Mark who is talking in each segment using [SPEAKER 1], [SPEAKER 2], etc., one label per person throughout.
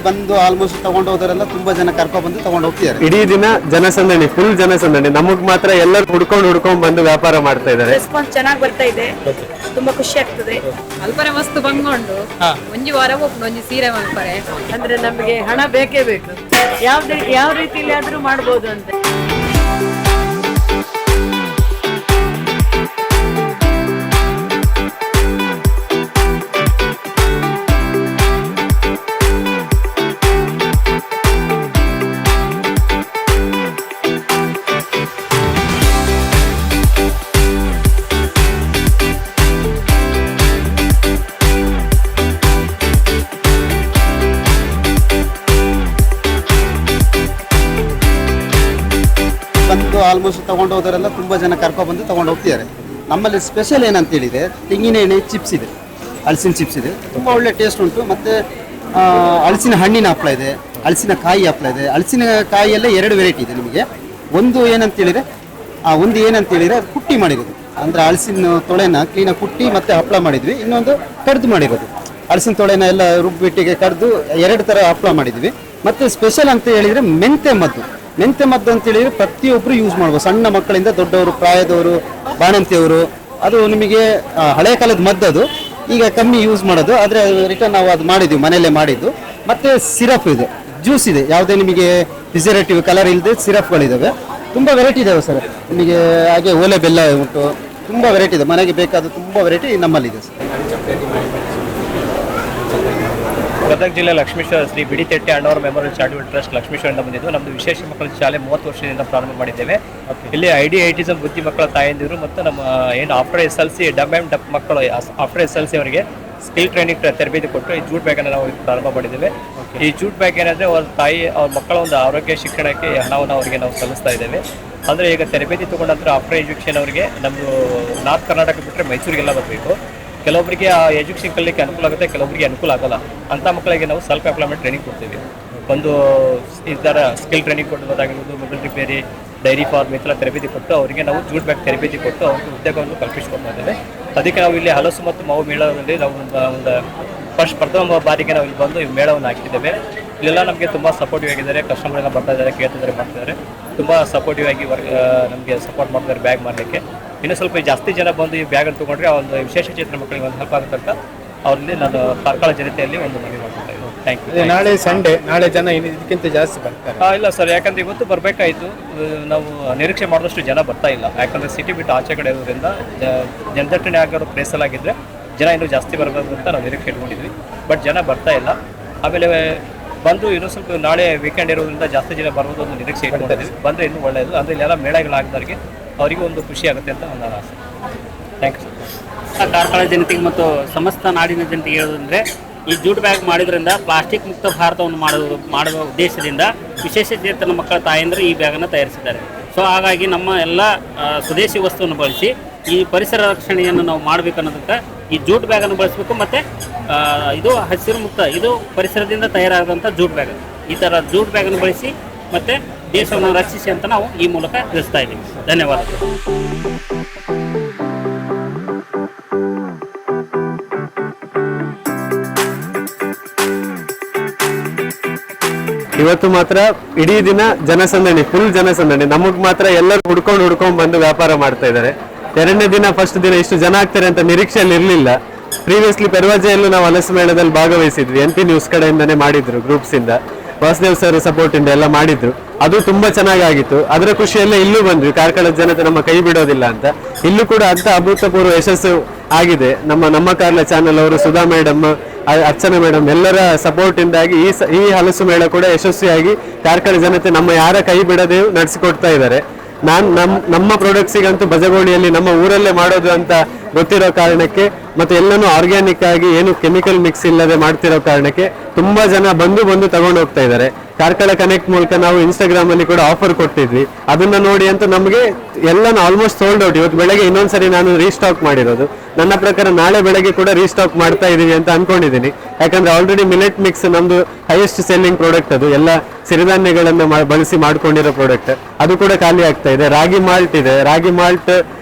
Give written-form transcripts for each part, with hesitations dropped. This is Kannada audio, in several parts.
[SPEAKER 1] ಬಂದು ಆಲ್ಮೋಸ್ಟ್ ತಗೊಂಡು ಹೋದರೆಲ್ಲ ತುಂಬಾ ಜನ ಕರ್ಕೊಂಡು ಬಂದು ತಗೊಂಡು ಹೋಗ್ತಿದ್ದಾರೆ.
[SPEAKER 2] ಇಡೀ ದಿನ ಜನಸಂದಣಿ, ಫುಲ್ ಜನಸಂದಣಿ. ನಮಗ್ ಮಾತ್ರ ಎಲ್ಲರೂ ಹುಡ್ಕೊಂಡು ಬಂದು ವ್ಯಾಪಾರ ಮಾಡ್ತಾ ಇದ್ದಾರೆ.
[SPEAKER 3] ರೆಸ್ಪಾನ್ಸ್ ಚೆನ್ನಾಗಿ ಬರ್ತಾ ಇದೆ, ತುಂಬಾ ಖುಷಿ ಆಗ್ತದೆ.
[SPEAKER 4] ಅಲ್ಪನೆ ಮಸ್ತ್ ಬಂದ್ಕೊಂಡು ಒಂಜಿ ವಾರ ಹೋಗ್ಕೊಂಡು ಒಂಜಿ ಸೀರೆ ಮಲ್ಪರೆ
[SPEAKER 3] ಅಂದ್ರೆ ನಮಗೆ ಹಣ ಬೇಕೇ ಬೇಕು, ಯಾವ ರೀತಿಯಲ್ಲಿ ಆದ್ರೂ ಮಾಡ್ಬೋದು ಅಂತ.
[SPEAKER 1] ಬಂದು ಆಲ್ಮೋಸ್ಟ್ ತಗೊಂಡು ಹೋದರೆಲ್ಲ ತುಂಬಾ ಜನ ಕರ್ಕೊಂಡು ಬಂದು ತಗೊಂಡು ಹೋಗ್ತಿದ್ದಾರೆ. ನಮ್ಮಲ್ಲಿ ಸ್ಪೆಷಲ್ ಏನಂತ ಹೇಳಿದ್ರೆ ತೆಂಗಿನ ಎಣ್ಣೆ ಚಿಪ್ಸ್ ಇದೆ, ಹಲಸಿನ ಚಿಪ್ಸ್ ಇದೆ, ತುಂಬ ಒಳ್ಳೆ ಟೇಸ್ಟ್ ಉಂಟು. ಮತ್ತು ಹಲಸಿನ ಹಣ್ಣಿನ ಹಪ್ಪಳ ಇದೆ, ಹಲಸಿನ ಕಾಯಿ ಹಪ್ಪಳ ಇದೆ. ಹಲಸಿನ ಕಾಯಿಯಲ್ಲೇ 2 ವೆರೈಟಿ ಇದೆ ನಿಮಗೆ. ಒಂದು ಏನಂತ ಹೇಳಿದ್ರೆ ಅದು ಕುಟ್ಟಿ ಮಾಡಿರೋದು, ಅಂದರೆ ಹಲಸಿನ ತೊಳೆನ ಕ್ಲೀನಾಗಿ ಕುಟ್ಟಿ ಮತ್ತು ಹಪ್ಪಳ ಮಾಡಿದ್ವಿ. ಇನ್ನೊಂದು ಕಡ್ದು ಮಾಡಿರೋದು, ಹಲಸಿನ ತೊಳೆನ ಎಲ್ಲ ರುಬ್ಬಿಟ್ಟಿಗೆ ಕಡ್ದು 2 ಥರ ಹಪ್ಪಳ ಮಾಡಿದ್ವಿ. ಮತ್ತು ಸ್ಪೆಷಲ್ ಅಂತ ಹೇಳಿದರೆ ಮೆಂತೆ ಮದ್ದು ಅಂತ ಹೇಳಿದ್ರೆ ಪ್ರತಿಯೊಬ್ಬರು ಯೂಸ್ ಮಾಡ್ಬೋದು, ಸಣ್ಣ ಮಕ್ಕಳಿಂದ ದೊಡ್ಡವರು, ಪ್ರಾಯದವರು, ಬಾಣಂತಿಯವರು. ಅದು ನಿಮಗೆ ಹಳೆ ಕಾಲದ ಮದ್ದದು, ಈಗ ಕಮ್ಮಿ ಯೂಸ್ ಮಾಡೋದು. ಆದರೆ ರಿಟರ್ನ್ ನಾವು ಅದು ಮಾಡಿದ್ವಿ, ಮನೆಯಲ್ಲೇ ಮಾಡಿದ್ದು. ಮತ್ತು ಸಿರಪ್ ಇದೆ, ಜ್ಯೂಸ್ ಇದೆ, ಯಾವುದೇ ನಿಮಗೆ ಪ್ರಿಸರ್ವೇಟಿವ್ ಕಲರ್ ಇಲ್ಲದೆ ಸಿರಪ್ಗಳಿದ್ದಾವೆ. ತುಂಬ ವೆರೈಟಿ ಇದ್ದಾವೆ ಸರ್ ನಿಮಗೆ. ಹಾಗೆ ಓಲೆ ಬೆಲ್ಲ ಉಂಟು, ತುಂಬ ವೆರೈಟಿ ಇದೆ. ಮನೆಗೆ ಬೇಕಾದ ತುಂಬ ವೆರೈಟಿ ನಮ್ಮಲ್ಲಿದೆ ಸರ್.
[SPEAKER 5] ಗದಗ ಜಿಲ್ಲೆ ಲಕ್ಷ್ಮೀಶ್ವರ ಶ್ರೀ ಬಿಡಿತೆಟ್ಟೆ ಅಣ್ಣವರ ಮೆಮೋರಿಯಲ್ ಚಾರಿಟಬಲ್ ಟ್ರಸ್ಟ್ ಲಕ್ಷ್ಮೀಶ್ವರದಿಂದ ಬಂದಿದ್ದು. ನಮ್ಮದು ವಿಶೇಷ ಮಕ್ಕಳ ಶಾಲೆ 30 ವರ್ಷದಿಂದ ಪ್ರಾರಂಭ ಮಾಡಿದ್ದೇವೆ. ಇಲ್ಲಿ ಐಟಿಸಮ್ ಬುದ್ಧಿ ಮಕ್ಕಳ ತಾಯಂದಿರು ಮತ್ತು ನಮ್ಮ ಏನು ಆಫ್ಟರ್ SLC ಡಮ್ ಆ್ಯಂಡ್ ಡಪ್ ಮಕ್ಕಳು ಆಫ್ಟರ್ SLC ಅವರಿಗೆ ಸ್ಕಿಲ್ ಟ್ರೈನಿಂಗ್ ತರಬೇತಿ ಕೊಟ್ಟು ಈ ಜೂಟ್ ಬ್ಯಾಗನ್ನು ನಾವು ಪ್ರಾರಂಭ ಮಾಡಿದ್ದೇವೆ. ಈ ಜೂಟ್ ಬ್ಯಾಗ್ ಏನಂದರೆ ಅವ್ರ ಮಕ್ಕಳ ಒಂದು ಆರೋಗ್ಯ ಶಿಕ್ಷಣಕ್ಕೆ ಹಣವನ್ನು ಅವರಿಗೆ ನಾವು ಸಲ್ಲಿಸ್ತಾ ಇದ್ದೇವೆ. ಅಂದರೆ ಈಗ ತರಬೇತಿ ತೊಗೊಂಡ ನಂತರ ಆಫ್ಟರ್ ಎಜುಕೇಷನ್ ಅವರಿಗೆ ನಮ್ಮದು ನಾರ್ತ್ ಕರ್ನಾಟಕ ಬಿಟ್ಟರೆ ಮೈಸೂರಿಗೆಲ್ಲ ಬರಬೇಕು. ಕೆಲವೊಬ್ಬರಿಗೆ ಆ ಎಜುಕೇಷನ್ ಕಲಿಕ್ಕೆ ಅನುಕೂಲ ಆಗುತ್ತೆ, ಕೆಲವೊಬ್ಬರಿಗೆ ಅನುಕೂಲ ಆಗಲ್ಲ. ಅಂಥ ಮಕ್ಕಳಿಗೆ ನಾವು ಸೆಲ್ಫ್ ಎಂಪ್ಲಾಯ್ಮೆಂಟ್ ಟ್ರೈನಿಂಗ್ ಕೊಡ್ತೀವಿ. ಒಂದು ಈ ಥರ ಸ್ಕಿಲ್ ಟ್ರೈನಿಂಗ್ ಕೊಡೋದಾಗಿರ್ಬೋದು, ಮೊಬೈಲ್ ರಿಪೇರಿ, ಡೈರಿ ಫಾರ್ಮ್ ಈ ಥರ ತರಬೇತಿ ಕೊಟ್ಟು ಅವರಿಗೆ ನಾವು ಜೂಟ್ ಬ್ಯಾಗ್ ತರಬೇತಿ ಕೊಟ್ಟು ಅವ್ರಿಗೆ ಉದ್ಯೋಗವನ್ನು ಕಲ್ಪಿಸಿಕೊಡ್ತಾ ಇದ್ದೇವೆ. ಅದಕ್ಕೆ ನಾವು ಇಲ್ಲಿ ಹಲಸು ಮತ್ತು ಮಾವು ಮೇಳದಲ್ಲಿ ನಾವು ಒಂದು ಪ್ರಥಮ ಬಾರಿಗೆ ನಾವು ಇಲ್ಲಿ ಬಂದು ಈ ಮೇಳವನ್ನು ಹಾಕಿದ್ದೇವೆ. ಇಲ್ಲೆಲ್ಲ ನಮಗೆ ತುಂಬ ಸಪೋರ್ಟಿವ್ ಆಗಿದ್ದಾರೆ, ಕಸ್ಟಮರ್ ಎಲ್ಲ ಬರ್ತಾ ಇದ್ದಾರೆ, ಕೇಳ್ತಿದ್ದಾರೆ, ಮಾಡ್ತಿದ್ದಾರೆ. ತುಂಬ ಸಪೋರ್ಟಿವ್ ಆಗಿ ನಮಗೆ ಸಪೋರ್ಟ್ ಮಾಡ್ತಾರೆ ಬ್ಯಾಗ್ ಮಾಡಲಿಕ್ಕೆ. ಇನ್ನೂ ಸ್ವಲ್ಪ ಜಾಸ್ತಿ ಜನ ಬಂದು ಈ ಬ್ಯಾಗನ್ನು ತೊಗೊಂಡ್ರೆ ಆ ಒಂದು ವಿಶೇಷ ಚೇತನ ಮಕ್ಕಳಿಗೆ ಒಂದು ಹೆಲ್ಪ್ ಆಗುತ್ತೆ ಅಂತ ಅವರಲ್ಲಿ ನಾನು ಕಾರ್ಕಳ ಜನತೆಯಲ್ಲಿ ಒಂದು ಮನವಿ ಮಾಡ್ತಾ ಇದ್ದೀನಿ. Thank you.
[SPEAKER 2] ನಾಳೆ ಸಂಡೇ, ನಾಳೆ ಜನ ಇದಕ್ಕಿಂತ ಜಾಸ್ತಿ ಬರ್ತಾರೆ?
[SPEAKER 5] ಇಲ್ಲ ಸರ್, ಯಾಕಂದರೆ ಇವತ್ತು ಬರಬೇಕಾಯಿತು, ನಾವು ನಿರೀಕ್ಷೆ ಮಾಡಿದಷ್ಟು ಜನ ಬರ್ತಾ ಇಲ್ಲ. ಯಾಕಂದರೆ ಸಿಟಿ ಬಿಟ್ಟು ಆಚೆ ಕಡೆ ಇರೋದ್ರಿಂದ ಜನದಟ್ಟಣೆ ಆಗಿರೋ ಪ್ಲೇಸಲ್ಲಾಗಿದ್ದರೆ ಜನ ಇನ್ನೂ ಜಾಸ್ತಿ ಬರಬೇಕು ಅಂತ ನಾವು ನಿರೀಕ್ಷೆ ಇಟ್ಕೊಂಡಿದ್ವಿ. ಬಟ್ ಜನ ಬರ್ತಾ ಇಲ್ಲ. ಆಮೇಲೆ ಬಂದು ಇನ್ನೂ ಸ್ವಲ್ಪ ನಾಳೆ ವೀಕೆಂಡ್ ಇರೋದ್ರಿಂದ ಜಾಸ್ತಿ ಜನ ಬರೋದು ಒಂದು ನಿರೀಕ್ಷೆ ಇಟ್ಕೊಂಡಿದ್ವಿ. ಬಂದರೆ ಇನ್ನೂ ಒಳ್ಳೆಯದು. ಅಂದರೆ ಇಲ್ಲೆಲ್ಲ ಮೇಳಗಳಾಗಿದ್ದವರಿಗೆ ಅವರಿಗೂ ಒಂದು ಖುಷಿ ಆಗುತ್ತೆ ಅಂತ ನನ್ನ ಆಸೆ. Thank you sir.
[SPEAKER 6] ಕಾರ್ಕಳ ಜನತೆಗೆ ಮತ್ತು ಸಮಸ್ತ ನಾಡಿನ ಜನತೆಗೆ ಹೇಳೋದಂದರೆ, ಈ ಜೂಟ್ ಬ್ಯಾಗ್ ಮಾಡೋದ್ರಿಂದ ಪ್ಲಾಸ್ಟಿಕ್ ಮುಕ್ತ ಭಾರತವನ್ನು ಮಾಡುವ ಉದ್ದೇಶದಿಂದ ವಿಶೇಷ ಚೇತನ ಮಕ್ಕಳ ತಾಯಂದಿರು ಈ ಬ್ಯಾಗನ್ನು ತಯಾರಿಸಿದ್ದಾರೆ. ಸೊ ಹಾಗಾಗಿ ನಮ್ಮ ಎಲ್ಲ ಸ್ವದೇಶಿ ವಸ್ತುವನ್ನು ಬಳಸಿ ಈ ಪರಿಸರ ರಕ್ಷಣೆಯನ್ನು ನಾವು ಮಾಡಬೇಕನ್ನೋದಕ್ಕೆ ಈ ಜೂಟ್ ಬ್ಯಾಗನ್ನು ಬಳಸಬೇಕು. ಮತ್ತು ಇದು ಹಸಿರು ಮುಕ್ತ, ಇದು ಪರಿಸರದಿಂದ ತಯಾರಾದಂಥ ಜೂಟ್ ಬ್ಯಾಗ್. ಈ ಥರ ಜೂಟ್ ಬ್ಯಾಗನ್ನು ಬಳಸಿ ಮತ್ತು ದೇಶವನ್ನು ರಕ್ಷಿಸಿ ಅಂತ ನಾವು ಈ ಮೂಲಕ ತಿಳಿಸ್ತಾ ಇದ್ದೀವಿ. ಧನ್ಯವಾದಗಳು.
[SPEAKER 2] ಇವತ್ತು ಮಾತ್ರ ಇಡೀ ದಿನ ಜನಸಂದಣಿ, ಫುಲ್ ಜನಸಂದಣಿ. ನಮಗ್ ಮಾತ್ರ ಎಲ್ಲರೂ ಹುಡ್ಕೊಂಡು ಬಂದು ವ್ಯಾಪಾರ ಮಾಡ್ತಾ ಇದ್ದಾರೆ. 2ನೇ ದಿನ, ಫಸ್ಟ್ ದಿನ ಇಷ್ಟು ಜನ ಆಗ್ತಾರೆ ಅಂತ ನಿರೀಕ್ಷೆಯಲ್ಲಿ ಇರಲಿಲ್ಲ. ಪ್ರೀವಿಯಸ್ಲಿ ಪೆರ್ವಾಜೆಯಲ್ಲೂ ನಾವು ಹಲಸು ಮೇಳದಲ್ಲಿ ಭಾಗವಹಿಸಿದ್ವಿ. NP ನ್ಯೂಸ್ ಕಡೆಯಿಂದನೇ ಮಾಡಿದ್ರು, ಗ್ರೂಪ್ಸ್ ಇಂದ, ವಾಸುದೇವ್ ಸರ್ ಸಪೋರ್ಟ್ ಇಂದ ಎಲ್ಲ ಮಾಡಿದ್ರು. ಅದು ತುಂಬಾ ಚೆನ್ನಾಗಿತ್ತು. ಅದರ ಖುಷಿಯಲ್ಲೇ ಇಲ್ಲೂ ಬಂದ್ವಿ. ಕಾರ್ಕಳದ ಜನತೆ ನಮ್ಮ ಕೈ ಬಿಡೋದಿಲ್ಲ ಅಂತ. ಇಲ್ಲೂ ಕೂಡ ಅಂತ ಅಭೂತಪೂರ್ವ ಯಶಸ್ಸು ಆಗಿದೆ. ನಮ್ಮ ಕಾರ್ಲ ಚಾನೆಲ್ ಅವರು, ಸುಧಾ ಮೇಡಮ್, ಅರ್ಚನಾ ಮೇಡಮ್ ಎಲ್ಲರ ಸಪೋರ್ಟ್ ಇಂದಾಗಿ ಈ ಹಲಸು ಮೇಳ ಕೂಡ ಯಶಸ್ವಿಯಾಗಿ ಕಾರ್ಕಳ ಜನತೆ ನಮ್ಮ ಯಾರ ಕೈ ಬಿಡದೆ ನಡೆಸಿಕೊಡ್ತಾ ಇದ್ದಾರೆ. ನಮ್ಮ ಪ್ರಾಡಕ್ಟ್ಸಿಗಂತೂ ಬಜಗೋಳಿಯಲ್ಲಿ ನಮ್ಮ ಊರಲ್ಲೇ ಮಾಡೋದು ಅಂತ ಗೊತ್ತಿರೋ ಕಾರಣಕ್ಕೆ, ಮತ್ತೆ ಎಲ್ಲನೂ ಆರ್ಗ್ಯಾನಿಕ್ ಆಗಿ ಏನು ಕೆಮಿಕಲ್ ಮಿಕ್ಸ್ ಇಲ್ಲದೆ ಮಾಡ್ತಿರೋ ಕಾರಣಕ್ಕೆ ತುಂಬಾ ಜನ ಬಂದು ತಗೊಂಡು ಹೋಗ್ತಾ ಇದ್ದಾರೆ. ಕಾರ್ಕಳ ಕನೆಕ್ಟ್ ಮೂಲಕ ನಾವು ಇನ್ಸ್ಟಾಗ್ರಾಮ್ ಅಲ್ಲಿ ಕೂಡ ಆಫರ್ ಕೊಟ್ಟಿದ್ವಿ. ಅದನ್ನ ನೋಡಿ ಅಂತ ನಮಗೆ ಎಲ್ಲನೂ ಆಲ್ಮೋಸ್ಟ್ ಸೋಲ್ಡ್ ಔಟ್. ಇವತ್ತು ಬೆಳಗ್ಗೆ ಇನ್ನೊಂದ್ಸರಿ ನಾನು ರೀಸ್ಟಾಕ್ ಮಾಡಿರೋದು. ನನ್ನ ಪ್ರಕಾರ ನಾಳೆ ಬೆಳಗ್ಗೆ ಕೂಡ ರೀಸ್ಟಾಕ್ ಮಾಡ್ತಾ ಇದೀವಿ ಅಂತ ಅನ್ಕೊಂಡಿದ್ದೀನಿ. ಯಾಕಂದ್ರೆ ಆಲ್ರೆಡಿ ಮಿಲೆಟ್ ಮಿಕ್ಸ್ ನಮ್ದು ಹೈಯೆಸ್ಟ್ ಸೆಲ್ಲಿಂಗ್ ಪ್ರಾಡಕ್ಟ್. ಅದು ಎಲ್ಲ ಸಿರಿಧಾನ್ಯಗಳನ್ನು ಬಳಸಿ ಮಾಡ್ಕೊಂಡಿರೋ ಪ್ರಾಡಕ್ಟ್. ಅದು ಕೂಡ ಖಾಲಿ ಆಗ್ತಾ ಇದೆ. ರಾಗಿ ಮಾಲ್ಟ್ ಇದೆ, ರಾಗಿ ಮಾಲ್ಟ್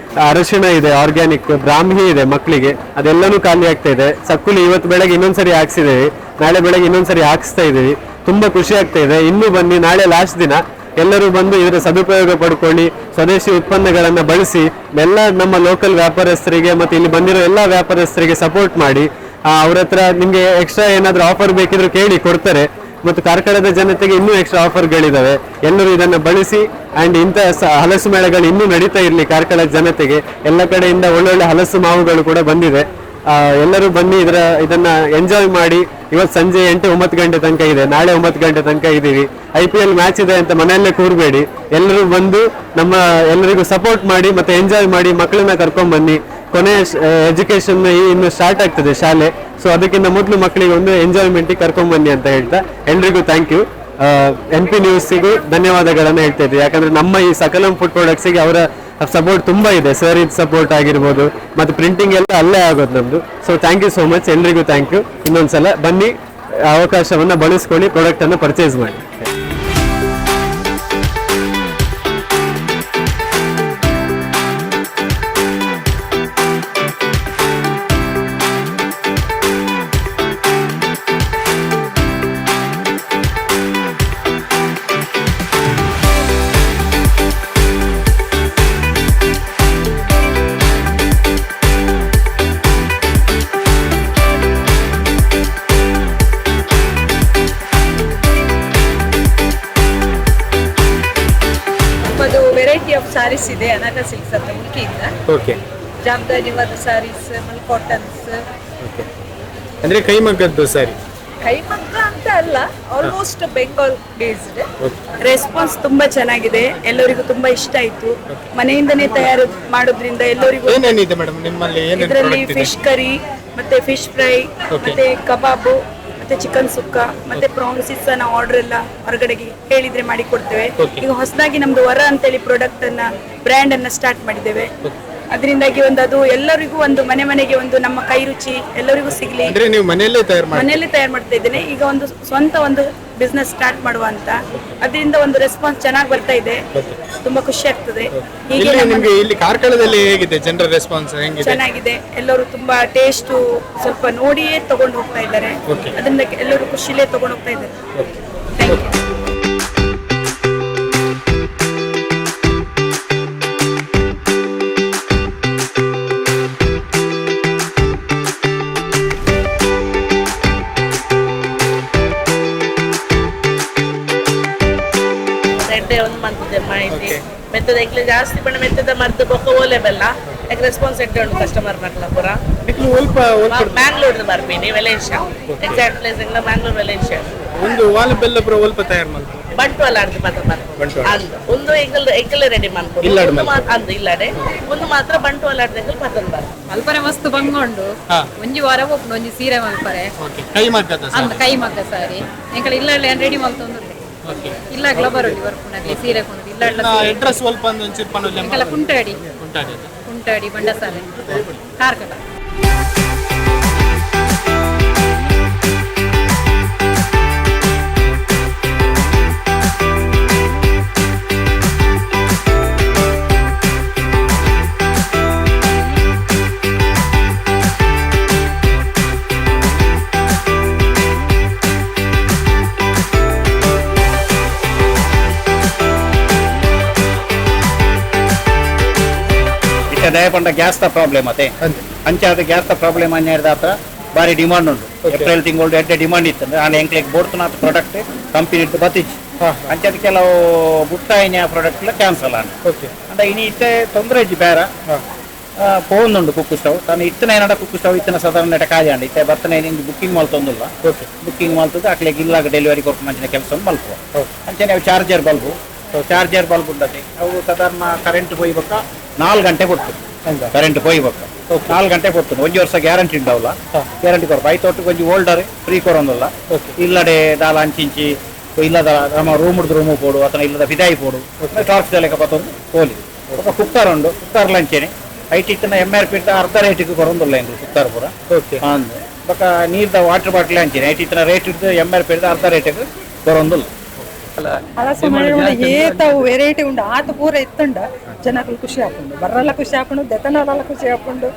[SPEAKER 2] ಅರಶಿಣ ಇದೆ, ಆರ್ಗ್ಯಾನಿಕ್ ಬ್ರಾಹ್ಮಿ ಇದೆ ಮಕ್ಕಳಿಗೆ, ಅದೆಲ್ಲನೂ ಖಾಲಿ ಆಗ್ತಾ ಇದೆ. ಸಕ್ಕುಲಿ ಇವತ್ತು ಬೆಳಗ್ಗೆ ಇನ್ನೊಂದ್ಸರಿ ಹಾಕ್ಸಿದ್ದೇವೆ, ನಾಳೆ ಬೆಳಗ್ಗೆ ಇನ್ನೊಂದ್ಸರಿ ಹಾಕ್ಸ್ತಾ ಇದೀವಿ. ತುಂಬಾ ಖುಷಿ ಆಗ್ತಾ ಇದೆ. ಇನ್ನೂ ಬನ್ನಿ, ನಾಳೆ ಲಾಸ್ಟ್ ದಿನ, ಎಲ್ಲರೂ ಬಂದು ಇದರ ಸದುಪಯೋಗ ಪಡ್ಕೊಳ್ಳಿ, ಸ್ವದೇಶಿ ಉತ್ಪನ್ನಗಳನ್ನು ಬಳಸಿ, ಎಲ್ಲ ನಮ್ಮ ಲೋಕಲ್ ವ್ಯಾಪಾರಸ್ಥರಿಗೆ ಮತ್ತು ಇಲ್ಲಿ ಬಂದಿರೋ ಎಲ್ಲ ವ್ಯಾಪಾರಸ್ಥರಿಗೆ ಸಪೋರ್ಟ್ ಮಾಡಿ. ಅವ್ರ ಹತ್ರ ನಿಮಗೆ ಎಕ್ಸ್ಟ್ರಾ ಏನಾದರೂ ಆಫರ್ ಬೇಕಿದ್ರು ಕೇಳಿ, ಕೊಡ್ತಾರೆ. ಮತ್ತು ಕಾರ್ಕಳದ ಜನತೆಗೆ ಇನ್ನೂ ಎಕ್ಸ್ಟ್ರಾ ಆಫರ್ಗಳಿದಾವೆ. ಎಲ್ಲರೂ ಇದನ್ನು ಬಳಸಿ. ಆ್ಯಂಡ್ ಇಂಥ ಹಲಸು ಮೇಳಗಳು ಇನ್ನೂ ನಡೀತಾ ಇರಲಿ ಕಾರ್ಕಳದ ಜನತೆಗೆ. ಎಲ್ಲ ಕಡೆಯಿಂದ ಒಳ್ಳೊಳ್ಳೆ ಹಲಸು ಮಾವುಗಳು ಕೂಡ ಬಂದಿದೆ. ಎಲ್ಲರೂ ಬನ್ನಿ, ಇದನ್ನ ಎಂಜಾಯ್ ಮಾಡಿ. ಇವತ್ತು ಸಂಜೆ 8-9 ಗಂಟೆ ತನಕ ಇದೆ, ನಾಳೆ 9 ಗಂಟೆ ತನಕ ಇದ್ದೀವಿ. IPL ಮ್ಯಾಚ್ ಇದೆ ಅಂತ ಮನೆಯಲ್ಲೇ ಕೂರಬೇಡಿ, ಎಲ್ಲರೂ ಬಂದು ಎಲ್ಲರಿಗೂ ಸಪೋರ್ಟ್ ಮಾಡಿ ಮತ್ತು ಎಂಜಾಯ್ ಮಾಡಿ. ಮಕ್ಕಳನ್ನ ಕರ್ಕೊಂಡ್ ಬನ್ನಿ. ಕೊನೆ ಎಜುಕೇಶನ್ ಇನ್ನು ಸ್ಟಾರ್ಟ್ ಆಗ್ತದೆ ಶಾಲೆ, ಸೊ ಅದಕ್ಕಿಂತ ಮೊದಲು ಮಕ್ಕಳಿಗೆ ಒಂದು ಎಂಜಾಯ್ಮೆಂಟಿಗೆ ಕರ್ಕೊಂಡ್ ಬನ್ನಿ ಅಂತ ಹೇಳ್ತಾ ಎಲ್ರಿಗೂ ಥ್ಯಾಂಕ್ ಯು. NP ನ್ಯೂಸಿಗೂ ಧನ್ಯವಾದಗಳನ್ನು ಹೇಳ್ತಾ ಇದ್ವಿ. ಯಾಕಂದ್ರೆ ನಮ್ಮ ಈ ಸಕಲಂ ಫುಡ್ ಪ್ರಾಡಕ್ಟ್ಸಿಗೆ ಅವರ ಸಪೋರ್ಟ್ ತುಂಬಾ ಇದೆ. ಸರ್ ಇದು ಸಪೋರ್ಟ್ ಆಗಿರ್ಬೋದು, ಮತ್ತು ಪ್ರಿಂಟಿಂಗ್ ಎಲ್ಲ ಅಲ್ಲೇ ಆಗೋದು ನಮ್ದು. So thank you so much, ಎಲ್ರಿಗೂ ಥ್ಯಾಂಕ್ ಯು. ಇನ್ನೊಂದ್ಸಲ ಬನ್ನಿ, ಅವಕಾಶವನ್ನು ಬಳಸ್ಕೊಳ್ಳಿ, ಪ್ರಾಡಕ್ಟ್ ಅನ್ನು ಪರ್ಚೇಸ್ ಮಾಡಿ.
[SPEAKER 3] ವೆರೈಟಿ ಆಫ್ ಸಾರೀಸ್ ಇದೆ ಅನಾಥ ಸಿಲ್ಕ್ಸ್ ಅಂತ ಮುಲ್ಕಿಯಿಂದ.
[SPEAKER 2] ಓಕೆ,
[SPEAKER 3] ಜಾಮದಾನಿವಾದ ಸಾರೀಸ್, ಕಾಟನ್ಸ್.
[SPEAKER 2] ಓಕೆ, ಅಂದ್ರೆ ಕೈಮಗ್ಗದ್ದು ಸಾರಿ.
[SPEAKER 3] ಕೈಮಗ್ಗ ಅಂತ ಅಲ್ಲ, ಆಲ್ಮೋಸ್ಟ್ ಬೆಂಗಾಲ್ ಬೇಸ್ಡ್. ರೆಸ್ಪಾನ್ಸ್ ತುಂಬಾ ಚೆನ್ನಾಗಿದೆ, ಎಲ್ಲರಿಗೂ ತುಂಬಾ ಇಷ್ಟ ಆಯ್ತು. ಮನೆಯಿಂದನೇ ತಯಾರು ಮಾಡೋದ್ರಿಂದ ಎಲ್ಲರಿಗೂ.
[SPEAKER 2] ಏನೇನಿದೆ ಮೇಡಮ್ ನಿಮ್ಮಲ್ಲಿ?
[SPEAKER 3] ಇದರಲ್ಲಿ ಫಿಶ್ ಕರಿ, ಮತ್ತೆ ಫಿಶ್ ಫ್ರೈ, ಮತ್ತೆ ಕಬಾಬು, ಮತ್ತೆ ಚಿಕನ್ ಸುಕ್ಕ, ಮತ್ತೆ ಪ್ರಾನ್ಸ್ ನಾವು ಆರ್ಡರ್ ಎಲ್ಲ ಹೊರಗಡೆಗೆ ಹೇಳಿದ್ರೆ ಮಾಡಿ ಕೊಡ್ತೇವೆ. ಈಗ ಹೊಸದಾಗಿ ನಮ್ದು ವರ ಅಂತೇಳಿ ಪ್ರಾಡಕ್ಟ್ ಅನ್ನ ಬ್ರ್ಯಾಂಡ್ ಅನ್ನ ಸ್ಟಾರ್ಟ್ ಮಾಡಿದ್ದೇವೆ. ಅದರಿಂದಾಗಿ ಅದು ಎಲ್ಲರಿಗೂ ಒಂದು ಮನೆಗೆ ಒಂದು ನಮ್ಮ ಕೈ ರುಚಿ ಎಲ್ಲರಿಗೂ ಸಿಗ್ಲಿ.
[SPEAKER 2] ನೀವು ಮನೆಯಲ್ಲೇ
[SPEAKER 3] ತಯಾರು ಮಾಡ್ತಾ ಇದ್ದೇನೆ. ಈಗ ಒಂದು ಸ್ವಂತ ಒಂದು ಬಿಸ್ನೆಸ್ ಸ್ಟಾರ್ಟ್ ಮಾಡುವ ಅಂತ. ಅದರಿಂದ ಒಂದು ರೆಸ್ಪಾನ್ಸ್ ಚೆನ್ನಾಗಿ ಬರ್ತಾ ಇದೆ, ತುಂಬಾ ಖುಷಿ ಆಗ್ತದೆ. ಹೀಗೆ
[SPEAKER 2] ಇಲ್ಲಿ ಕಾರ್ಕಳದಲ್ಲಿ ಹೇಗಿದೆ ಜನರ ರೆಸ್ಪಾನ್ಸ್?
[SPEAKER 3] ಚೆನ್ನಾಗಿದೆ, ಎಲ್ಲರೂ ತುಂಬಾ ಟೇಸ್ಟ್ ಸ್ವಲ್ಪ ನೋಡಿಯೇ ತಗೊಂಡು ಹೋಗ್ತಾ ಇದ್ದಾರೆ. ಅದರಿಂದ ಎಲ್ಲರೂ ಖುಷಿಲೇ ತಗೊಂಡು ಹೋಗ್ತಾ ಇದ್ದಾರೆ. Thank you.
[SPEAKER 7] ಮಾಹಿತಿ ಮೆತ್ತದ ಎಂಕ್ಲೆ ಜಾಸ್ತಿ ಬಣ್ಣ ಮೆತ್ತದ ಮರ್ದು ಬೊಕ್ಕ ಓಲೆ ಬೆಲ್ಲ ಯಾಕೆ ರೆಸ್ಪಾನ್ಸ್ ಎಡ್ಡೆ ಉಂಟು ಕಸ್ಟಮರ್ ನಕ್ಲ ಪೂರ ಮ್ಯಾಂಗ್ಳೂರ್ದು ಬರ್ಬೀನಿ ವೆಲೇನ್ಶ ಎಕ್ಸಾಕ್ಟ್ ಪ್ಲೇಸ್ ಎಂಗ್ಲ ಮ್ಯಾಂಗ್ಳೂರ್ ವೆಲೇನ್ಶ
[SPEAKER 2] ಒಂದು ವಾಲ ಬೆಲ್ಲ ಪೂರ ಒಲ್ಪ ತಯಾರು ಮಾಡ್ತಾರೆ.
[SPEAKER 7] ಬಂಟ್ವಾಳ ಆಡ್ದು ಮಾತ್ರ ಬರ್ಬೋದು ಅಂದು ಒಂದು ಎಂಕಲ್ ರೆಡಿ ಮಾಡ್ಬೋದು ಅಂದು ಇಲ್ಲಡೆ ಒಂದು ಮಾತ್ರ ಬಂಟ್ವಾಳ ಆಡ್ದು ಎಂಕಲ್ ಪತನ್ ಬರ್ಬೋದು.
[SPEAKER 4] ಮಲ್ಪರೆ ಮಸ್ತ್ ಬಂಗೊಂಡು ಒಂಜಿ ವಾರ ಒಪ್ಪು ಒಂಜಿ ಸೀರೆ ಮಲ್ಪರೆ ಕೈಮಗ್ಗ ಸಾರಿ ಎಂಕಲ್ ಇಲ್ಲ ರೆಡಿ ಮಲ್ತೊಂದು ಇಲ್ಲ ಗ್ಲೋಬರಲ್ಲಿ ಬರ್ಕೊಂಡು ಸೀರೆ ಕೊಂಡು ಇಲ್ಲ
[SPEAKER 2] ಅಡ್ರೆಸ್ ಸ್ವಲ್ಪ ಒಂದು
[SPEAKER 4] ಕುಂಟಾಡಿ ಬಂಡಸಾಲೆ ಕಾರ್ಕಳ.
[SPEAKER 8] ದಯಪಂಡ ಗ್ಯಾಸ್ ಪ್ರಾಬ್ಲಮ್ ಅದೇ ಅಂಚಾದ ಗ್ಯಾಸ್ ಪ್ರಾಬ್ಲಮ್ ಅನ್ನೇದಾತ ಬಾರಿ ಡಿಮಾಂಡ್ ಉಂಟು. ಏಪ್ರಿಲ್ ತಿಂಗಳು ಎಡ್ಡೆ ಡಿಮಾಂಡ್ ಇತ್ತು ನಾನು ಎಂಕ್ಲೆಗ್ ಬೋಡ್ತುನಾಥ ಪ್ರಾಡಕ್ಟ್ ಕಂಪನಿ ಬತ್ತಿಚ್ಚು ಅಂಚಾದ ಕೆಲವು ಬುಟ್ಟಾಯಿನ ಪ್ರಾಡಕ್ಟ್ ಕ್ಯಾನ್ಸಲ್ ಆನ್ ಅಂಡ ಇನಿ ಇತ್ತೆ ತೊಂದರೆ ಇಜ್ಜಿ ಬೇರೆ ಪೋಂದುಂಡು ಕುಕ್ಕು ಸ್ಟವ್ ತಾನು ಇತ್ತನ ಏನಾಡ ಕುಕ್ಕು ಸ್ಟವ್ ಇತ್ತನ ಸಾಧಾರಣ ಕಾಲಿ ಅಂಡ ಇತ್ತೆ ಬರ್ತನೆ ನಿಮ್ಗೆ ಬುಕ್ಕಿಂಗ್ ಮಾಡ್ತೊಂದಿಲ್ಲ. ಬುಕ್ಕಿಂಗ್ ಮಾಡ್ತದ್ದು ಅಕ್ಲೆಗ್ ಇಲ್ಲಾಗ ಡೆಲಿವರಿ ಕೊಟ್ಟು ಮಂಚಿನ ಕೆಲಸ ಮಲ್ಪುವ ಅಂಚನೆ ಅವು ಚಾರ್ಜರ್ ಬಲ್ಬ್ ಉಂಟದೆ ಅವು ಸಾಧಾರಣ ಕರೆಂಟ್ ಹೋಯ್ಬೇಕ 4 ಗಂಟೆ ಕೊಡ್ತು. ಕರೆಂಟ್ ಹೋಯ್ಬೇಕ 4 ಗಂಟೆ ಕೊಡ್ತು. 1 ವರ್ಷ ಗ್ಯಾರಂಟಿ ಉಂಡವಲ್ಲ, ಗ್ಯಾರಂಟಿ ಕೊಡ್ಬ ಐತೊಟ್ಟು ಕೊಂಚ ಓಲ್ಡರ್ ಫ್ರೀ ಕೊರೊಂದಲ್ಲ. ಇಲ್ಲಡೆ ದಾಲ ಅಂಚಿಂಚಿ ಇಲ್ಲದ ನಮ್ಮ ರೂಮ್ ಪೋಡು ಅಥವಾ ಇಲ್ಲದ ಫಿದಾಯಿ ಪೋಡು ಟಾರ್ಚ್ ಲೆಕ್ಕ ಬತ್ತೊಂದು ಕೋಲಿ ఒక కుక్కర్ ఉండు కుక్కర్ లంచని ಐಟಿ ಇತ್ತನ MRP ಅರ್ಧ ರೇಟಿಗೆ ಕೊರೊಂದಿಲ್ಲ ಎಂದು ಕುಕ್ಕರ್ ಪೂರ ಅಂದು ಬಕ ನೀರ್ದ ವಾಟರ್ ಬಾಟಲ್ ಅಂಚನೆ ಐಟಿ ಇತ್ತನ ರೇಟ್ ಇದ್ದು MRP ಅರ್ಧ ರೇಟಿಗೆ ಕೊರೊಂದಿಲ್ಲ.
[SPEAKER 3] ಏತಾವು ವೆರೈಟಿ ಉಂಡು ಆತ ಪೂರ ಎತ್ತುಂಡ ಜನಗಳು ಖುಷಿ ಹಾಕೊಂಡು ಬರ್ರಲ್ಲ ಖುಷಿ ಹಾಕೊಂಡು ದೆತನಲ್ಲ ಖುಷಿ ಹಾಕೊಂಡು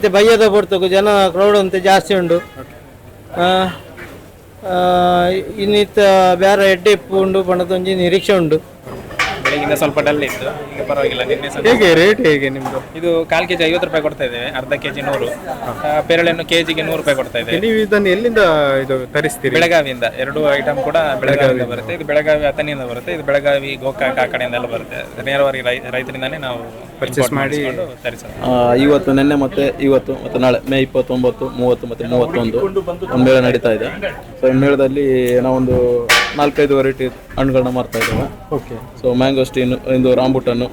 [SPEAKER 9] ಇತ್ತೆ ಬಯ್ಯದ ಪೊರ್ತಕು ಜನ ಕ್ರೌಡ್ ಅಂತ ಜಾಸ್ತಿ ಉಂಡು. ಇನ್ನಿತ್ತ ಬೇರೆ ಎಡ್ಡೆ ಉಂಡು ಪಣದೊಂಜಿ ನಿರೀಕ್ಷೆ ಉಂಡು.
[SPEAKER 10] ಬೆಳಗಿನ ಸ್ವಲ್ಪ ಡಲ್ ಇತ್ತು, ಈಗ ಪರವಾಗಿಲ್ಲ. ನಿನ್ನೆ
[SPEAKER 2] ಹೇಗೆ ರೇಟ್ ಹೇಗೆ ನಿಮ್ದು?
[SPEAKER 10] ಇದು 1/4 kg 50 ರೂಪಾಯಿ ಕೊಡ್ತಾ ಇದ್ದೇವೆ, ಅರ್ಧ kg 100. ಪೇರಳೆಯನ್ನು ಕೆಜಿಗೆ 100 ರೂಪಾಯಿ ಕೊಡ್ತಾ ಇದ್ದೇವೆ.
[SPEAKER 2] ನೀವು ಇದನ್ನು ಎಲ್ಲಿಂದ ಇದು ತರಿಸ್ತೀರಿ?
[SPEAKER 10] ಬೆಳಗಾವಿಯಿಂದ 2 ಐಟಮ್ ಕೂಡ ಬೆಳಗಾವಿಯಿಂದ ಬರುತ್ತೆ. ಇದು ಬೆಳಗಾವಿ ಅಥಣಿಯಿಂದ ಬರುತ್ತೆ, ಇದು ಬೆಳಗಾವಿ ಗೋಕಾಕ್ ಆ ಕಡೆಯಿಂದ ಎಲ್ಲ ಬರುತ್ತೆ. ನೇರವಾಗಿ ರೈತರಿಂದಾನೇ ನಾವು
[SPEAKER 2] ಪರ್ಚೇಸ್ ಮಾಡಿ
[SPEAKER 10] ತರಿಸೋದು.
[SPEAKER 11] ಇವತ್ತು ನಿನ್ನೆ ಮತ್ತೆ ಇವತ್ತು ಮತ್ತೆ ನಾಳೆ ಮೇ 29, 30 ಮತ್ತೆ 31 ಒಂದು ಮೇಳ ನಡೀತಾ ಇದೆ. ಸೊ ಈ ಮೇಳದಲ್ಲಿ ನಾವೊಂದು 4-5 ವೆರೈಟಿ ಹಣ್ಣುಗಳನ್ನ ಮಾರ್ತಾ ಇದ್ದೇವೆ.
[SPEAKER 2] ಓಕೆ.
[SPEAKER 11] ಸೊ ಮ್ಯಾಂಗೋಸ್ಟೀನು, ಇದು ರಾಂಬುಟನ್ನು,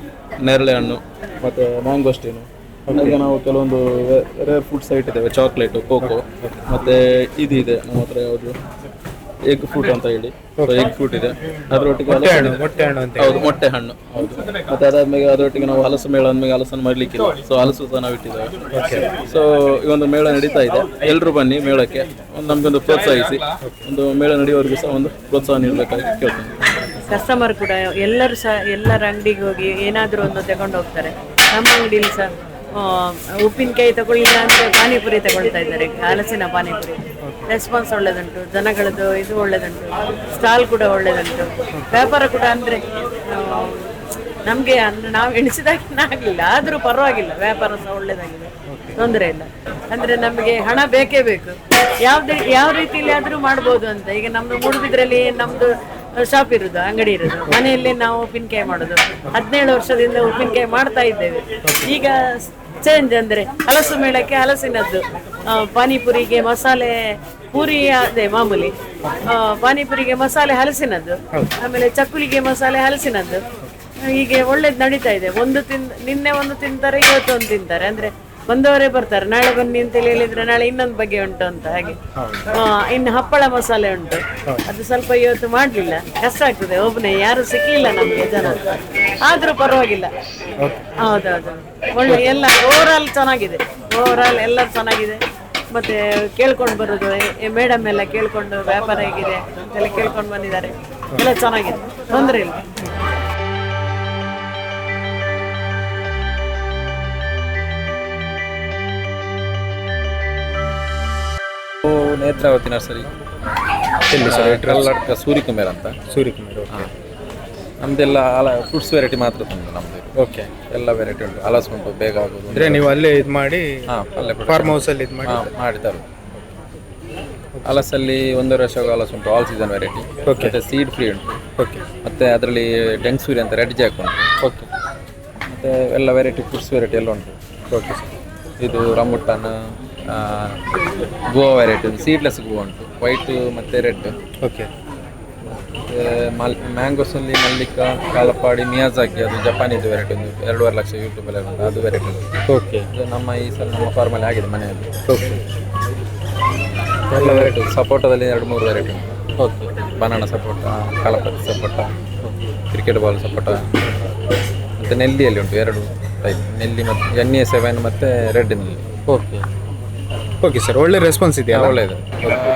[SPEAKER 11] ನೇರಳೆ ಹಣ್ಣು ಮತ್ತು ಮ್ಯಾಂಗೋಸ್ಟೀನು. ಹಾಗೆ ನಾವು ಕೆಲವೊಂದು ರೇರ್ ಫುಡ್ಸ್ ಇಟ್ಟಿದ್ದೇವೆ, ಚಾಕ್ಲೇಟು, ಕೋಕೋ, ಮತ್ತು ಇದೆ ನಮ್ಮ ಹತ್ರ ಯಾವುದು ಎಗ್ ಫ್ರೂಟ್ ಅಂತ ಹೇಳಿ. ಸೊ ಎಗ್ ಫ್ರೂಟ್ ಇದೆ, ಅದರೊಟ್ಟಿಗೆ ಹೌದು ಮೊಟ್ಟೆ ಹಣ್ಣು ಹೌದು. ಮತ್ತೆ ಅದಾದ್ಮೇಲೆ ಅದರೊಟ್ಟಿಗೆ ನಾವು ಹಲಸು ಮೇಳ ಅಂದ್ಮೇಲೆ ಹಲಸನ್ನು ಮಾಡ್ಲಿಕ್ಕಿಲ್ಲ, ಸೊ ಹಲಸು ಸಹ ನಾವು ಇಟ್ಟಿದ್ದೇವೆ. ಸೊ ಈ ಒಂದು ಮೇಳ ನಡೀತಾ ಇದೆ, ಎಲ್ಲರೂ ಬನ್ನಿ ಮೇಳಕ್ಕೆ, ನಮಗೊಂದು ಪ್ರೋತ್ಸಾಹಿಸಿ. ಒಂದು ಮೇಳ ನಡೆಯುವವರೆಗೂ ಸಹ ಒಂದು ಪ್ರೋತ್ಸಾಹ ನೀಡಬೇಕಾಗಿ ಕೇಳ್ತೀನಿ.
[SPEAKER 12] ಕಸ್ಟಮರ್ ಕೂಡ ಎಲ್ಲರೂ ಸಹ ಎಲ್ಲರ ಅಂಗಡಿಗೆ ಹೋಗಿ ಏನಾದರೂ ಒಂದು ತಗೊಂಡು ಹೋಗ್ತಾರೆ. ನಮ್ಮ ಅಂಗಡಿಯಲ್ಲಿ ಸಹ ಉಪ್ಪಿನಕಾಯಿ ತಗೊಳ್ಳಿಲ್ಲ ಅಂದರೆ ಪಾನಿಪುರಿ ತಗೊಳ್ತಾ ಇದ್ದಾರೆ, ಹಲಸಿನ ಪಾನಿಪುರಿ. ರೆಸ್ಪಾನ್ಸ್ ಒಳ್ಳೆದುಂಟು, ಜನಗಳದ್ದು ಇದು ಒಳ್ಳೆದುಂಟು, ಸ್ಟಾಲ್ ಕೂಡ ಒಳ್ಳೆದುಂಟು, ವ್ಯಾಪಾರ ಕೂಡ ಅಂದರೆ ನಮಗೆ ಅಂದರೆ ನಾವು ಎಣಿಸಿದಾಗಿಲ್ಲ, ಆದರೂ ಪರವಾಗಿಲ್ಲ, ವ್ಯಾಪಾರ ಸಹ ಒಳ್ಳೆಯದಾಗಿದೆ, ತೊಂದರೆ ಇಲ್ಲ. ಅಂದರೆ ನಮಗೆ ಹಣ ಬೇಕೇ ಬೇಕು, ಯಾವ ರೀತಿಯಲ್ಲಿ ಆದರೂ ಮಾಡ್ಬೋದು ಅಂತ. ಈಗ ನಮ್ಮದು ಮೂಡುಬಿದ್ರಲ್ಲಿ ನಮ್ಮದು ಶಾಪ್ ಇರೋದು, ಅಂಗಡಿ ಇರೋದು, ಮನೆಯಲ್ಲೇ ನಾವು ಉಪ್ಪಿನಕಾಯಿ ಮಾಡೋದು. 17 ವರ್ಷದಿಂದ ಉಪ್ಪಿನಕಾಯಿ ಮಾಡ್ತಾ ಇದ್ದೇವೆ. ಈಗ ಚೇಂಜ್ ಅಂದರೆ ಹಲಸು ಮೇಳಕ್ಕೆ ಹಲಸಿನದ್ದು, ಪಾನಿಪುರಿಗೆ ಮಸಾಲೆ ಪೂರಿ ಅದೇ ಮಾಮೂಲಿ, ಪಾನಿಪುರಿಗೆ ಮಸಾಲೆ ಹಲಸಿನದ್ದು, ಆಮೇಲೆ ಚಕ್ಕುಲಿಗೆ ಮಸಾಲೆ ಹಲಸಿನದ್ದು. ಹೀಗೆ ಒಳ್ಳೇದು ನಡೀತಾ ಇದೆ. ನಿನ್ನೆ ಒಂದು ತಿಂತಾರೆ, ಇವತ್ತು ಒಂದು ತಿಂತಾರೆ. ಅಂದರೆ ಬಂದವರೇ ಬರ್ತಾರೆ, ನಾಳೆ ಬನ್ನಿ ಅಂತೇಳಿ ಹೇಳಿದ್ರೆ ನಾಳೆ ಇನ್ನೊಂದು ಬಗೆ ಉಂಟು ಅಂತ. ಹಾಗೆ ಇನ್ನು ಹಪ್ಪಳ ಮಸಾಲೆ ಉಂಟು, ಅದು ಸ್ವಲ್ಪ ಇವತ್ತು ಮಾಡಲಿಲ್ಲ, ಕಷ್ಟ ಆಗ್ತದೆ. ಒಬ್ಬನೇ ಯಾರು ಸಿಕ್ಕಿಲ್ಲ ನಮಗೆ ಜನ, ಆದರೂ ಪರವಾಗಿಲ್ಲ. ಹೌದೌದು, ಒಳ್ಳೆ ಎಲ್ಲ ಓವರಾಲ್ ಚೆನ್ನಾಗಿದೆ, ಓವರಾಲ್ ಎಲ್ಲ ಚೆನ್ನಾಗಿದೆ. ಮತ್ತೆ ಕೇಳ್ಕೊಂಡು ಬರೋದು, ಮೇಡಮ್ ಎಲ್ಲ ಕೇಳ್ಕೊಂಡು ವ್ಯಾಪಾರ ಹೇಗಿದೆ ಅಂತೆಲ್ಲ ಕೇಳ್ಕೊಂಡು ಬಂದಿದ್ದಾರೆ, ಎಲ್ಲ ಚೆನ್ನಾಗಿದೆ, ತೊಂದರೆ ಇಲ್ಲ.
[SPEAKER 11] ನೇತ್ರಾವತಿ ನರ್ಸರಿ ಕಲ್ಲಡ್ಕ ಸೂರ್ಯಕುಮಾರ್ ಅಂತ. ನಮ್ದೆಲ್ಲ ಫ್ರೂಟ್ಸ್ ವೆರೈಟಿ ಮಾತ್ರ ತಂದು ನಮ್ದು.
[SPEAKER 2] ಓಕೆ.
[SPEAKER 11] ಎಲ್ಲ ವೆರೈಟಿ ಉಂಟು, ಹಲಸು ಉಂಟು, ಬೇಗ ಆಗೋದು.
[SPEAKER 2] ಅಂದರೆ ನೀವು ಅಲ್ಲೇ ಇದು ಮಾಡಿ
[SPEAKER 11] ಅಲ್ಲೇ
[SPEAKER 2] ಫಾರ್ಮ್ ಹೌಸಲ್ಲಿ ಇದು
[SPEAKER 11] ಮಾಡಿ ತರೋದು. ಹಲಸಲ್ಲಿ 1.5 ವರ್ಷ ಹಲಸು ಉಂಟು, ಆಲ್ ಸೀಸನ್ ವೆರೈಟಿ. ಮತ್ತು ಸೀಡ್ ಫ್ರೀ ಉಂಟು.
[SPEAKER 2] ಓಕೆ.
[SPEAKER 11] ಮತ್ತು ಅದರಲ್ಲಿ ಡೆಂಗ್ಸೂರಿ ಅಂತ ರೆಡ್ ಜಾಕ್ ಉಂಟು.
[SPEAKER 2] ಓಕೆ.
[SPEAKER 11] ಮತ್ತು ಎಲ್ಲ ವೆರೈಟಿ ಫ್ರೂಟ್ಸ್ ವೆರೈಟಿ ಎಲ್ಲ ಉಂಟು.
[SPEAKER 2] ಓಕೆ.
[SPEAKER 11] ಇದು rambutan, Goa variety, seedless Goa ಉಂಟು, ವೈಟು ಮತ್ತು ರೆಡ್.
[SPEAKER 2] ಓಕೆ.
[SPEAKER 11] ಮತ್ತು ಮ್ಯಾಂಗೋಸಲ್ಲಿ ಮಲ್ಲಿಕಾ, ಕಾಲಪಾಡಿ, ಮಿಯಾಜಾಕಿ, ಅದು ಜಪಾನೀಸ್ ವೆರೈಟಿ ಒಂದು 2.5 ಲಕ್ಷ ಯೂಟ್ಯೂಬಲ್ಲಿ ಉಂಟು, ಅದು ವೆರೈಟಿ.
[SPEAKER 2] ಓಕೆ.
[SPEAKER 11] ಇದು ನಮ್ಮ ಈ ಸಲ ನಮ್ಮ ಫಾರ್ಮಲ್ಲಿ ಆಗಿದೆ ಮನೆಯಲ್ಲಿ.
[SPEAKER 2] ಓಕೆ.
[SPEAKER 11] ಎಲ್ಲ ವೆರೈಟಿ. ಸಪೋಟದಲ್ಲಿ 2-3 ವೆರೈಟಿ ಉಂಟು.
[SPEAKER 2] ಓಕೆ.
[SPEAKER 11] ಬನಾನಾ ಸಪೋಟ, ಕಾಲಪತಿ ಸಪೋಟ, ಕ್ರಿಕೆಟ್ ಬಾಲ್ ಸಪೋಟ, ಮತ್ತು ನೆಲ್ಲಿಯಲ್ಲಿ ಉಂಟು 2 ಟೈಪ್, ನೆಲ್ಲಿ ಮತ್ತು NA7 ಮತ್ತು ರೆಡ್ ನೆಲ್ಲಿ.
[SPEAKER 2] ಓಕೆ. ಓಕೆ ಸರ್, ಒಳ್ಳೆ ರೆಸ್ಪಾನ್ಸ್ ಇದೆಯಾ?
[SPEAKER 11] ಒಳ್ಳೆಯದು.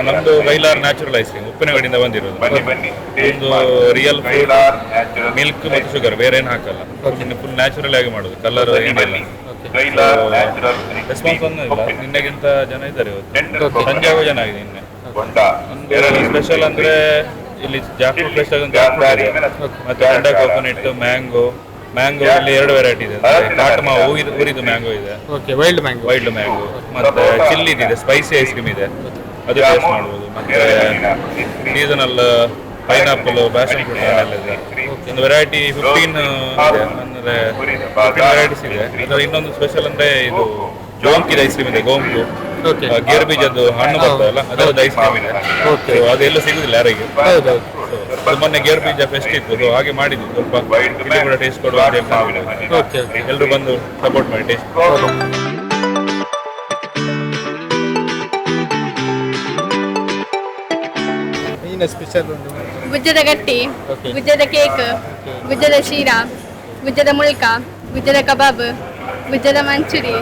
[SPEAKER 13] ನಮ್ಮದು ಬೈಲಾರ್ ನ್ಯಾಚುರಲ್ ಐಸ್ ಕ್ರೀಮ್, ಉಪ್ಪಿನಗಡಿಯಿಂದ ಬಂದಿರೋದು. ಒಂದು ರಿಯಲ್ ಮಿಲ್ಕ್ ಮತ್ತು ಶುಗರ್, ಬೇರೆ ಏನು ಹಾಕಲ್ಲ, ಇನ್ನು ಫುಲ್ ನ್ಯಾಚುರಲ್ ಆಗಿ ಮಾಡೋದು, ಕಲರ್ ಏನಿಲ್ಲ. ರೆಸ್ಪಾನ್ಸ್ ಒಂದು ಇಲ್ಲ, ನಿನ್ನೆಗಿಂತ ಜನ ಇದ್ದಾರೆ ಇವತ್ತು, ಸಂಜೆ ಆಗೋ ಜನ ಆಗಿದೆ. ನಿನ್ನೆ ಒಂದು ಸ್ಪೆಷಲ್ ಅಂದರೆ ಇಲ್ಲಿ ಜಾಕ್ಫ್ರೂಟ್ ಫ್ರೆಶ್ ಆಗಿ ಮತ್ತು ಅಂಡಾ ಕೋಕೋನಟ್, ಮ್ಯಾಂಗೋ ಅಲ್ಲಿ 2 ವೆರೈಟಿ ಇದೆ. ಕಾಟಮ ಊರಿದು ಮ್ಯಾಂಗೋ ಇದೆ, ವೈಲ್ಡ್ ಮ್ಯಾಂಗೋ, ಮತ್ತೆ ಚಿಲ್ಲಿ ಇದೆ, ಸ್ಪೈಸಿ ಐಸ್ ಕ್ರೀಮ್ ಇದೆ, ಅದು ಟೇಸ್ಟ್ ಮಾಡ್ಬೋದು. ಮತ್ತೆ ಸೀಸನಲ್ ಪೈನಾಪಲ್, ಪ್ಯಾಷನ್ ಫ್ರೂಟ್ ಎಲ್ಲ ಇದೆ. ಒಂದು ವೆರೈಟಿ 15 ಇದೆ, ಅಂದರೆ 15 ವೆರೈಟೀಸ್ ಇದೆ. ಅದರ ಇನ್ನೊಂದು ಸ್ಪೆಷಲ್ ಅಂದರೆ ಇದು ಗೋಂಕಿದ ಐಸ್ ಕ್ರೀಮ್ ಇದೆ, ಗೋಂಕು ಗೇರು ಬೀಜದ್ದು ಹಣ್ಣು ಬರ್ತದಲ್ಲ, ಅದರದ್ದು ಐಸ್ ಕ್ರೀಮ್ ಇದೆ. ಅದೆಲ್ಲ ಸಿಗುದಿಲ್ಲ ಯಾರಿಗೆ. ಅದು ಮೊನ್ನೆ ಗೇರು ಬೀಜ ಫೆಸ್ಟ್ ಇತ್ತು, ಹಾಗೆ ಮಾಡಿದ್ವಿ. ಸ್ವಲ್ಪ ಇಲ್ಲಿ ಕೂಡ ಟೇಸ್ಟ್ ಕೊಡುವ ಎಲ್ಲರೂ ಬಂದು ಸಪೋರ್ಟ್ ಮಾಡಿ ಟೇಸ್ಟ್.
[SPEAKER 2] ಸ್ಪೆಷಲ್
[SPEAKER 14] ಗುಜ್ಜದ ಗಟ್ಟಿ, ಗುಜ್ಜದ ಕೇಕ್, ಗುಜ್ಜದ ಶೀರಾ, ಗುಜ್ಜದ ಮುಳ್ಕ, ಗುಜ್ಜದ ಕಬಾಬ್, ಗುಜ್ಜದ ಮಂಚೂರಿ,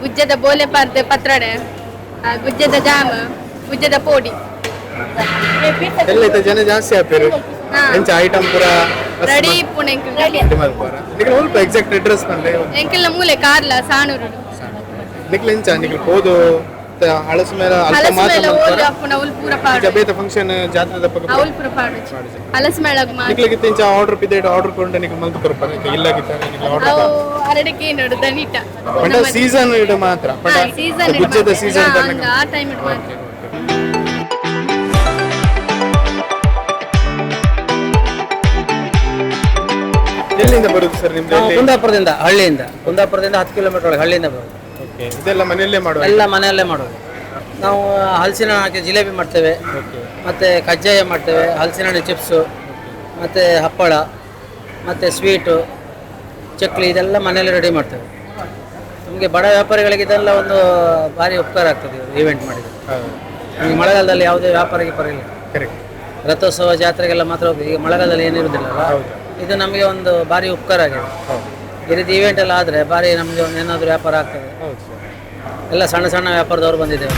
[SPEAKER 14] ಗುಜ್ಜದ ಬೋಲೆ ಪತ್ರೊಡೆ, ಗುಜ್ಜದ ಜಾಮ್, ಗುಜ್ಜದ ಪೋಡಿ.
[SPEAKER 2] ಎಲ್ಲ ಜನ ಜಾಸ್ತಿ ಆಗ್ತಾರೆ. ಎಂಚ ಐಟಮ್ ಪೂರ
[SPEAKER 14] ರೆಡಿ ಪುಣೆ
[SPEAKER 2] ಸ್ವಲ್ಪ ಎಕ್ಸಾಕ್ಟ್ ಅಡ್ರೆಸ್ ನಲ್ಲಿ
[SPEAKER 14] ಎಂಕೆಲ್ಲ ಮೂಲೆ ಕಾರ್ಲ ಸಾಣೂರು.
[SPEAKER 15] ನಿಕ್ಲು ಇಂಚ ನಿಕ್ಲು ಹೋದು ಹಳಸ ಮೇಲೆ ಅಲ್ಪ
[SPEAKER 14] ಹಲಸು
[SPEAKER 15] ಮಾತ್ರ
[SPEAKER 14] ಮೇಳ
[SPEAKER 15] ಮಾಡ್ತಾರೆ.
[SPEAKER 14] ಓಲು ಅಪ್ಪುನ ಉಲ್ ಪೂರ ಪಾಡು
[SPEAKER 15] ಈಗ ಬೇತ ಫಂಕ್ಷನ್ ಜಾತ್ರೆ ಪಕ್ಕ
[SPEAKER 14] ಅವಲ್ ಪೂರ ಪಾಡು ಹಲಸು ಮೇಳಗ್ ಮಾಡಿ
[SPEAKER 15] ನಿಕ್ಲಿಗಿತ್ತ ಇಂಚ ಆರ್ಡರ್ ಪಿದೇಟ್ ಆರ್ಡರ್ ಕೊಂಡು ನಿಕ್ಲು ಮಲ್ತು ಕೊರ್ಪಾರೆ ಇಲ್ಲ ಗಿತ್ತ ನಿಕ್ಲು ಆರ್ಡರ್
[SPEAKER 14] ಅವು ಅರಡಕ್ಕೆ ನೋಡು ದನಿಟ
[SPEAKER 15] ಪಂಡ ಸೀಸನ್ ಇಡು ಮಾತ್ರ ಪಂಡ
[SPEAKER 14] ಸೀಸನ್
[SPEAKER 15] ಗುಜ್ಜದ ಸೀಸನ್
[SPEAKER 14] ಆ ಟೈಮ್ ಇಡು ಮಾತ್ರ
[SPEAKER 15] ಎಲ್ಲಿಂದ ಬರುದು ಸರ್ ನಿಮ್ದು
[SPEAKER 9] ನಾವು ಕುಂದಾಪುರದಿಂದ 10 ಕಿಲೋಮೀಟರ್ ಒಳಗೆ ಹಳ್ಳಿಯಿಂದ ಬರೋದು.
[SPEAKER 15] ಇದೆಲ್ಲ ಮನೆಯಲ್ಲೇ ಮಾಡುವ
[SPEAKER 9] ಎಲ್ಲ ಮನೆಯಲ್ಲೇ ಮಾಡೋದು. ನಾವು ಹಲಸಿನ ಹಾಕಿ ಜಿಲೇಬಿ ಮಾಡ್ತೇವೆ, ಮತ್ತೆ ಕಜ್ಜಾಯ ಮಾಡ್ತೇವೆ, ಹಲಸಿನ ಹಣ್ಣು ಚಿಪ್ಸು, ಮತ್ತೆ ಹಪ್ಪಳ, ಮತ್ತೆ ಸ್ವೀಟು, ಚಕ್ಲಿ ಇದೆಲ್ಲ ಮನೆಯಲ್ಲೇ ರೆಡಿ ಮಾಡ್ತೇವೆ. ನಮಗೆ ಬಡ ವ್ಯಾಪಾರಿಗಳಿಗೆ ಇದೆಲ್ಲ ಒಂದು ಭಾರಿ ಉಪಕಾರ ಆಗ್ತದೆ ಈವೆಂಟ್ ಮಾಡಿದರೆ. ನಮಗೆ ಮಳೆಗಾಲದಲ್ಲಿ ಯಾವುದೇ ವ್ಯಾಪಾರ ಇಲ್ಲ. ರಥೋತ್ಸವ ಜಾತ್ರೆಗೆಲ್ಲ ಮಾತ್ರ ಹೋಗ್ತದೆ. ಈಗ ಮಳೆಗಾಲದಲ್ಲಿ ಏನಿರುವುದಿಲ್ಲ, ಇದು ನಮಗೆ ಒಂದು ಭಾರಿ ಉಪಕಾರ ಆಗಿದೆ. ಈ ರೀತಿ ಈವೆಂಟ್ ಎಲ್ಲ ಆದರೆ ಭಾರಿ ನಮಗೆ ಏನಾದರೂ ವ್ಯಾಪಾರ ಆಗ್ತದೆ. ಎಲ್ಲ ಸಣ್ಣ ಸಣ್ಣ ವ್ಯಾಪಾರದವರು ಬಂದಿದ್ದೇವೆ.